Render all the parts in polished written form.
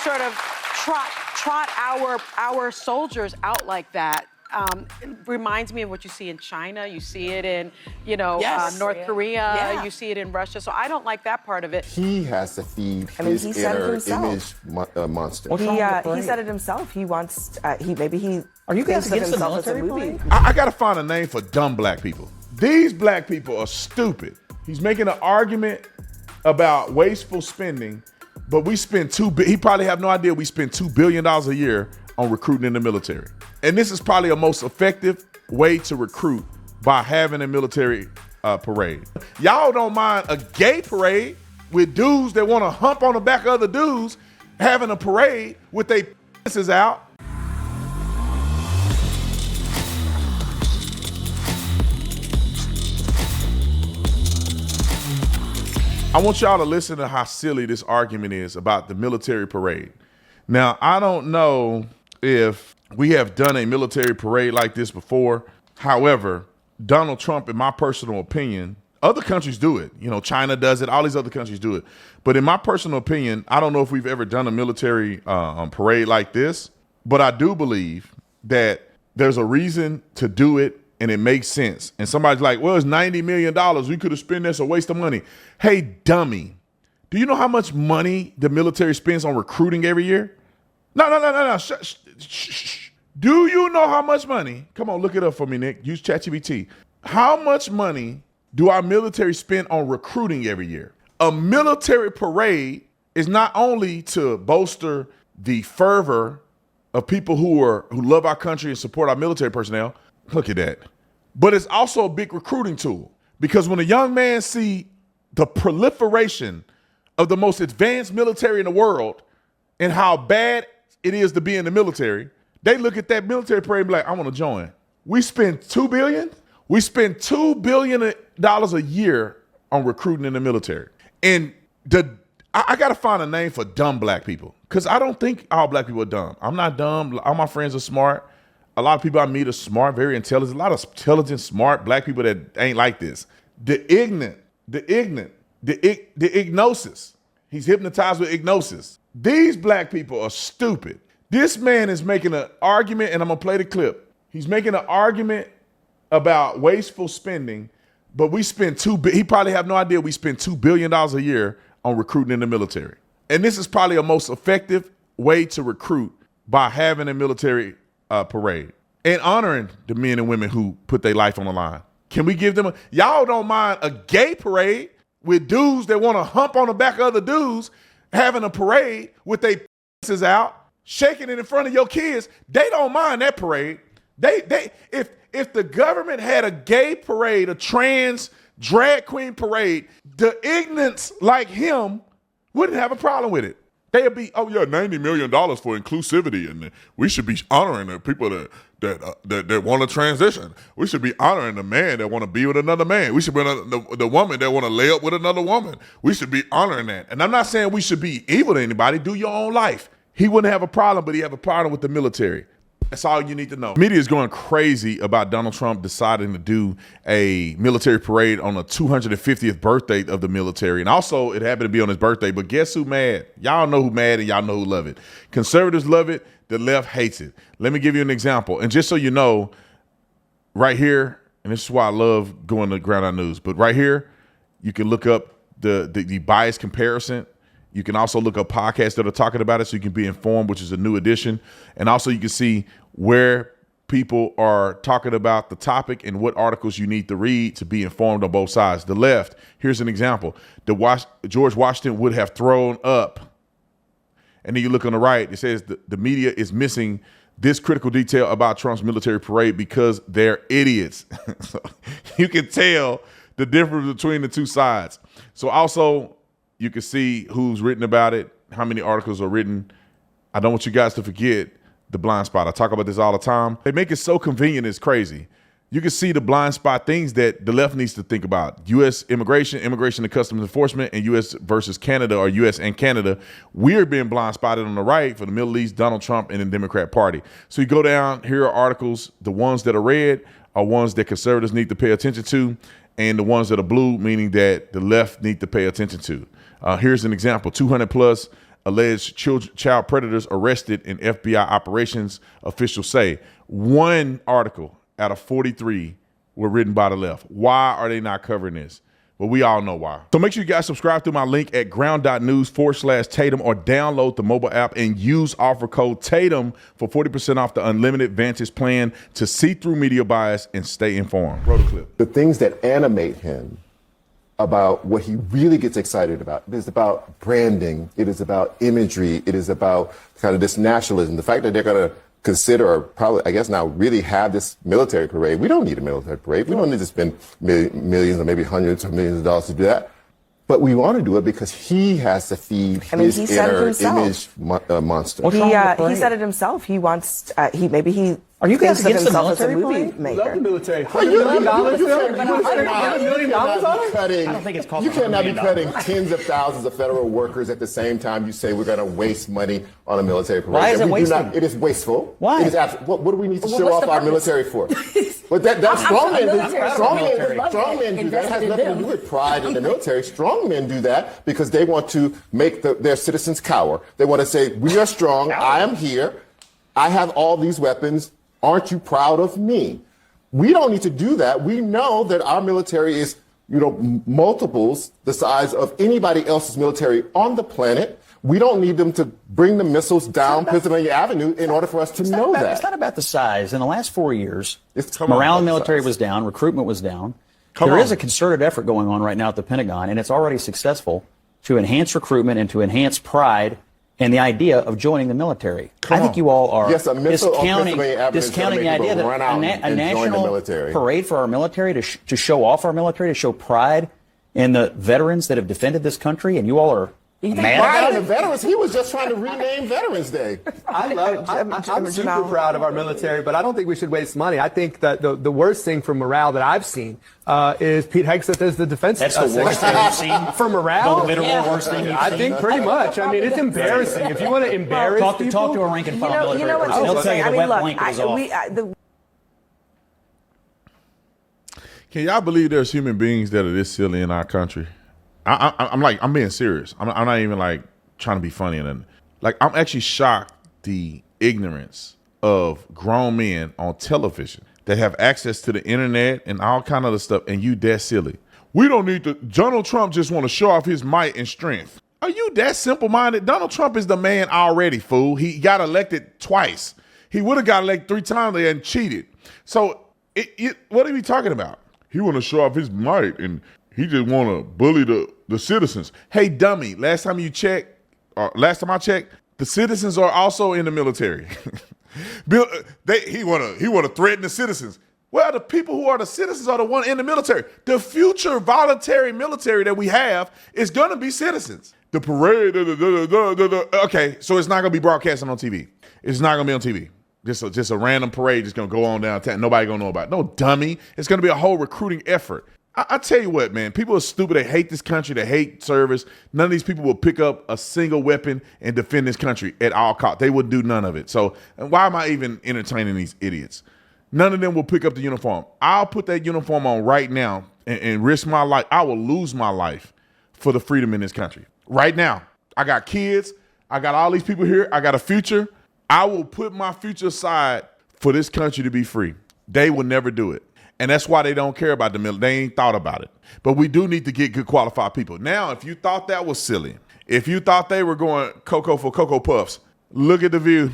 sort of trot our soldiers out like that. It reminds me of what you see in China. You see it in, North Korea. You see it in Russia. So I don't like that part of it. He has to feed his inner image monster. He said it himself. He wants. Are you guys against the military parade? I gotta find a name for dumb black people. These black people are stupid. He's making an argument about wasteful spending, but we spend he probably have no idea we spend $2 billion a year on recruiting in the military. And this is probably a most effective way to recruit by having a military parade. Y'all don't mind a gay parade with dudes that want to hump on the back of other dudes, having a parade with their penises out. I want y'all to listen to how silly this argument is about the military parade. Now, I don't know if we have done a military parade like this before. However, Donald Trump, in my personal opinion, other countries do it. China does it. All these other countries do it. But in my personal opinion, I don't know if we've ever done a military parade like this. But I do believe that there's a reason to do it, and it makes sense. And somebody's like, well, it's $90 million. We could have spent this, a waste of money. Hey, dummy, do you know how much money the military spends on recruiting every year? No. Shh. Do you know how much money? Come on, look it up for me, Nick. Use ChatGPT. How much money do our military spend on recruiting every year? A military parade is not only to bolster the fervor of people who love our country and support our military personnel. Look at that. But it's also a big recruiting tool, because when a young man see the proliferation of the most advanced military in the world and how bad it is to be in the military, they look at that military parade and be like, I want to join. We spend $2 billion. We spend $2 billion a year on recruiting in the military. And I got to find a name for dumb black people, because I don't think all black people are dumb. I'm not dumb. All my friends are smart. A lot of people I meet are smart, very intelligent. A lot of intelligent, smart black people that ain't like this. The ignosis. He's hypnotized with ignosis. These black people are stupid. This man is making an argument, and I'm gonna play the clip. He's making an argument about wasteful spending, but we spend he probably have no idea we spend $2 billion a year on recruiting in the military. And this is probably a most effective way to recruit by having a military parade and honoring the men and women who put their life on the line. Can we give them y'all don't mind a gay parade with dudes that want to hump on the back of other dudes, having a parade with their penises out, shaking it in front of your kids? They don't mind that parade. If the government had a gay parade, a trans drag queen parade, the ignorance like him wouldn't have a problem with it. They'd be, $90 million for inclusivity, and we should be honoring the people that want to transition. We should be honoring the man that want to be with another man. We should be the woman that want to lay up with another woman. We should be honoring that. And I'm not saying we should be evil to anybody. Do your own life. He wouldn't have a problem, but he have a problem with the military. That's all you need to know. Media is going crazy about Donald Trump deciding to do a military parade on the 250th birthday of the military. And also, it happened to be on his birthday. But guess who mad? Y'all know who mad, and y'all know who love it. Conservatives love it. The left hates it. Let me give you an example. And just so you know, right here, and this is why I love going to Ground Out News, but right here, you can look up the bias comparison. You can also look up podcasts that are talking about it so you can be informed, which is a new edition. And also you can see where people are talking about the topic and what articles you need to read to be informed on both sides. The left, here's an example. George Washington would have thrown up. And then you look on the right, it says the media is missing this critical detail about Trump's military parade because they're idiots. So you can tell the difference between the two sides. So also, you can see who's written about it, how many articles are written. I don't want you guys to forget the blind spot. I talk about this all the time. They make it so convenient, it's crazy. You can see the blind spot things that the left needs to think about. U.S. immigration and customs enforcement, and U.S. versus Canada, or U.S. and Canada. We're being blind spotted on the right for the Middle East, Donald Trump, and the Democrat Party. So you go down, here are articles. The ones that are red are ones that conservatives need to pay attention to, and the ones that are blue, meaning that the left need to pay attention to. Here's an example, 200 plus alleged child predators arrested in FBI operations, officials say. 1 article out of 43 were written by the left. Why are they not covering this? Well, we all know why. So make sure you guys subscribe through my link at ground.news/Tatum or download the mobile app and use offer code Tatum for 40% off the unlimited Vantage plan to see through media bias and stay informed. Roll the clip. The things that animate him about what he really gets excited about. It is about branding. It is about imagery. It is about kind of this nationalism. The fact that they're going to consider, or probably, I guess now, really have this military parade. We don't need a military parade. We don't need to spend millions or maybe hundreds of millions of dollars to do that. But we want to do it because he has to feed his inner image monster. He said it himself. He wants, Are you guys against the military parade? We love the military. $1 million? I don't think it's called. You cannot be cutting tens of thousands of federal workers at the same time you say we're going to waste money on a military parade. Why is it wasteful? It is wasteful. Why? It is what do we need to show off our military for? But that's strongmen do that. It has nothing to do with pride in the military. Strongmen do that because they want to make their citizens cower. They want to say, we are strong. I am here. I have all these weapons. Aren't you proud of me? We don't need to do that. We know that our military is, multiples the size of anybody else's military on the planet. We don't need them to bring the missiles down Pennsylvania Avenue in order for us to know that. It's not about the size. In the last 4 years, morale in the military was down, recruitment was down. There is a concerted effort going on right now at the Pentagon, and it's already successful to enhance recruitment and to enhance pride and the idea of joining the military. I think you all are discounting the idea that a national parade for our military to show off our military, to show pride in the veterans that have defended this country, and you all are mad about the veterans. He was just trying to rename Veterans Day. I'm super proud of our military, but I don't think we should waste money. I think that the worst thing for morale that I've seen is Pete Hegseth as the defense secretary. That's the worst thing you've seen? For morale? The literal worst thing you've seen? I think pretty much. I mean, it's embarrassing. If you want to embarrass people... Talk to a rank and file military person. They'll tell you the web link is off. Can y'all believe there's human beings that are this silly in our country? I'm being serious. I'm not even like trying to be funny and nothing. Like, I'm actually shocked the ignorance of grown men on television that have access to the internet and all kind of other stuff, and you that silly. We don't need to. Donald Trump just want to show off his might and strength. Are you that simple-minded? Donald Trump is the man already, fool. He got elected twice. He would have got elected 3 times and cheated. So what are we talking about? He want to show off his might and he just want to bully the citizens. Hey, dummy, last time I checked, the citizens are also in the military. He want to threaten the citizens. Well, the people who are the citizens are the one in the military. The future voluntary military that we have is going to be citizens. The parade, okay, so it's not going to be broadcasting on TV. It's not going to be on TV. Just a random parade just going to go on downtown. Nobody going to know about it. No, dummy. It's going to be a whole recruiting effort. I tell you what, man, people are stupid. They hate this country. They hate service. None of these people will pick up a single weapon and defend this country at all costs. They would do none of it. So why am I even entertaining these idiots? None of them will pick up the uniform. I'll put that uniform on right now and risk my life. I will lose my life for the freedom in this country. Right now, I got kids. I got all these people here. I got a future. I will put my future aside for this country to be free. They will never do it. And that's why they don't care about the military. They ain't thought about it. But we do need to get good qualified people. Now, if you thought that was silly, if you thought they were going Cocoa for Cocoa Puffs, look at the view.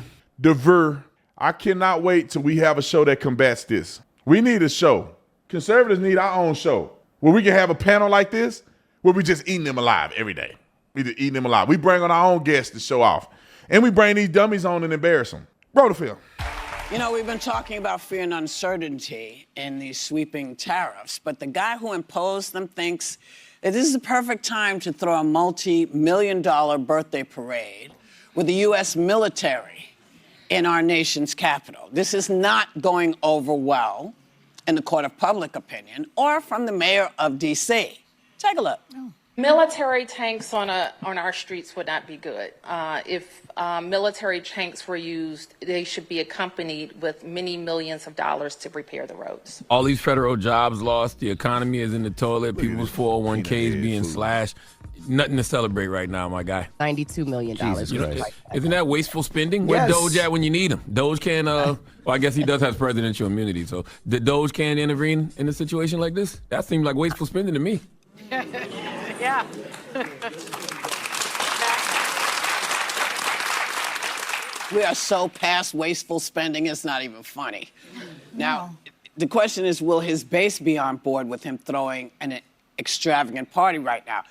I cannot wait till we have a show that combats this. We need a show. Conservatives need our own show where we can have a panel like this where we just eating them alive every day. We just eating them alive. We bring on our own guests to show off. And we bring these dummies on and embarrass them. Roll the film. You know, we've been talking about fear and uncertainty in these sweeping tariffs, but the guy who imposed them thinks that this is the perfect time to throw a multi-million-dollar birthday parade with the U.S. military in our nation's capital. This is not going over well in the court of public opinion or from the mayor of D.C. Take a look. Military tanks on our streets would not be good. If military tanks were used, they should be accompanied with many millions of dollars to repair the roads. All these federal jobs lost, the economy is in the toilet, people's 401ks being slashed. Nothing to celebrate right now, my guy. $92 million. Isn't that wasteful spending? Where's Doge at when you need him? Doge can, well, I guess he does have presidential immunity, so the Doge can intervene in a situation like this? That seems like wasteful spending to me. Yeah. We are so past wasteful spending, it's not even funny. Now, the question is, will his base be on board with him throwing an extravagant party right now?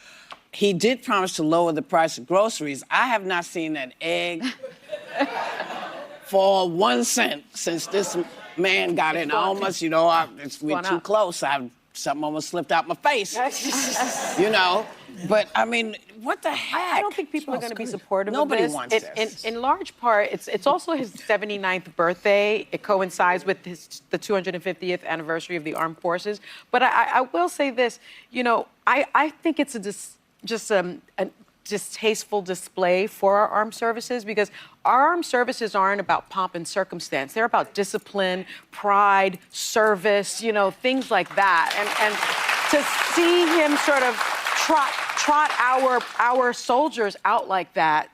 He did promise to lower the price of groceries. I have not seen an egg for 1 cent since this man got in. I almost, we're too close. Something almost slipped out my face, But, I mean, what the heck? I don't think people are going to be supportive Nobody of this. wants this. In large part, it's also his 79th birthday. It coincides with the 250th anniversary of the armed forces. But I will say this, I think it's just a distasteful display for our armed services, because our armed services aren't about pomp and circumstance. They're about discipline, pride, service, things like that. And to see him sort of trot our soldiers out like that,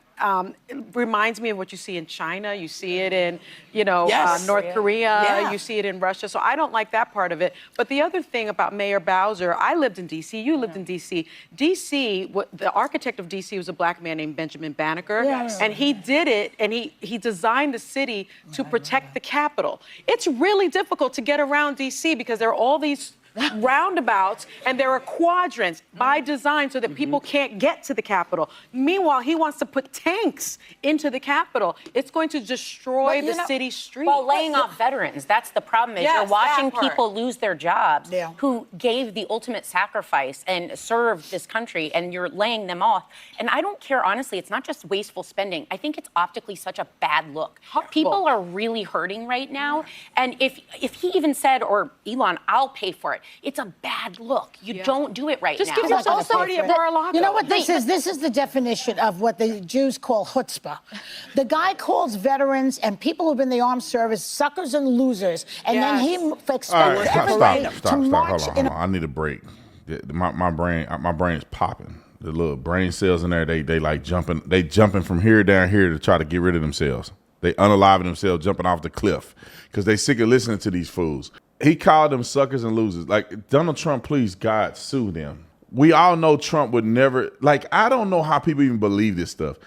it reminds me of what you see in China. You see it in, North Korea. Yeah. You see it in Russia. So I don't like that part of it. But the other thing about Mayor Bowser, I lived in D.C. You lived in D.C. D.C., the architect of D.C. was a black man named Benjamin Banneker. Yes. And he did it, and he designed the city to protect the Capitol. It's really difficult to get around D.C. because there are all these roundabouts, and there are quadrants by design so that people can't get to the Capitol. Meanwhile, he wants to put tanks into the Capitol. It's going to destroy the city streets. Well, laying off veterans, that's the problem. You're watching people lose their jobs who gave the ultimate sacrifice and served this country, and you're laying them off. And I don't care, honestly, it's not just wasteful spending. I think it's optically such a bad look. Horrible. People are really hurting right now. And if he even said, or Elon, I'll pay for it, it's a bad look. You don't do it right now. Just give us a party at Mar-a-Lago. You know what this is? This is the definition of what the Jews call chutzpah. The guy calls veterans and people who've been in the armed service suckers and losers, and then he expects everybody to march. Hold on. I need a break. My brain is popping. The little brain cells in there, they like jumping. They jumping from here down here to try to get rid of themselves. They unaliving themselves, jumping off the cliff because they sick of listening to these fools. He called them suckers and losers. Like, Donald Trump, please, God, sue them. We all know Trump would never, I don't know how people even believe this stuff.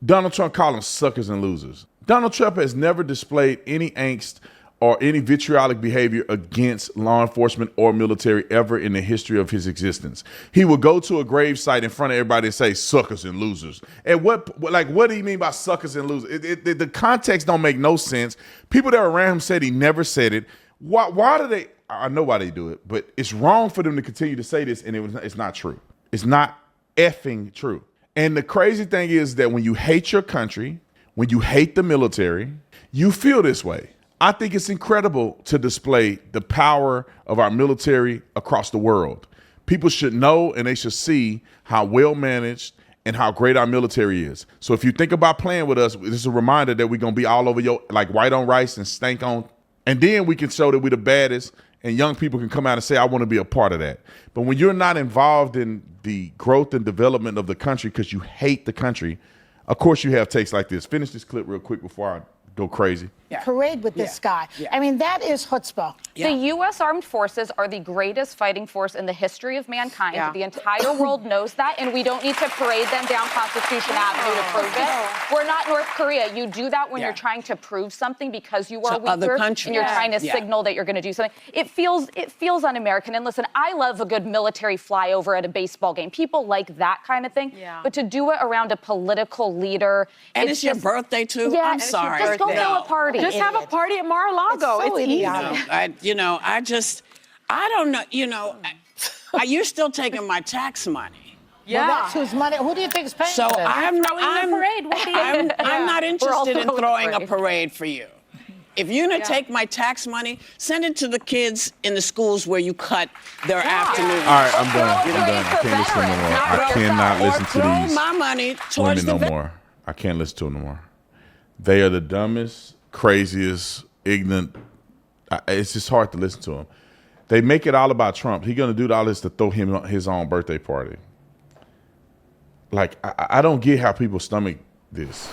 Donald Trump called them suckers and losers. Donald Trump has never displayed any angst or any vitriolic behavior against law enforcement or military ever in the history of his existence. He would go to a gravesite in front of everybody and say, suckers and losers. And what do you mean by suckers and losers? The context don't make no sense. People that were around him said he never said it. Why do they? I know why they do it, but it's wrong for them to continue to say this, and it's not true. It's not effing true. And the crazy thing is that when you hate your country, when you hate the military, you feel this way. I think it's incredible to display the power of our military across the world. People should know and they should see how well managed and how great our military is. So if you think about playing with us, this is a reminder that we're going to be all over your, like white on rice and stank on. And then we can show that we're the baddest, and young people can come out and say, I want to be a part of that. But when you're not involved in the growth and development of the country because you hate the country, of course you have takes like this. Finish this clip real quick before I go crazy. Parade with this guy. I mean, that is chutzpah. The U.S. Armed Forces are the greatest fighting force in the history of mankind. The entire world knows that, and we don't need to parade them down Constitution Avenue to prove it. We're not North Korea. You do that when you're trying to prove something because you are weaker and you're trying to signal that you're going to do something. It feels un-American. And listen, I love a good military flyover at a baseball game. People like that kind of thing. But to do it around a political leader, and it's your birthday too. I'm sorry. Just go throw a party. Just have a party at Mar-a-Lago. It's easy. I don't know. You're still taking my tax money. Well, that's whose money. Who do you think is paying So for this? I'm not interested in throwing a parade for you. If you're going to take my tax money, send it to the kids in the schools where you cut their afternoon. All right, I'm done. I can't listen to them no more. I cannot listen to these my money towards women no more. I can't listen to them no more. They are the dumbest, craziest, ignorant. It's just hard to listen to them. They make it all about Trump. He's going to do all this to throw him his own birthday party. Like, I don't get how people stomach this.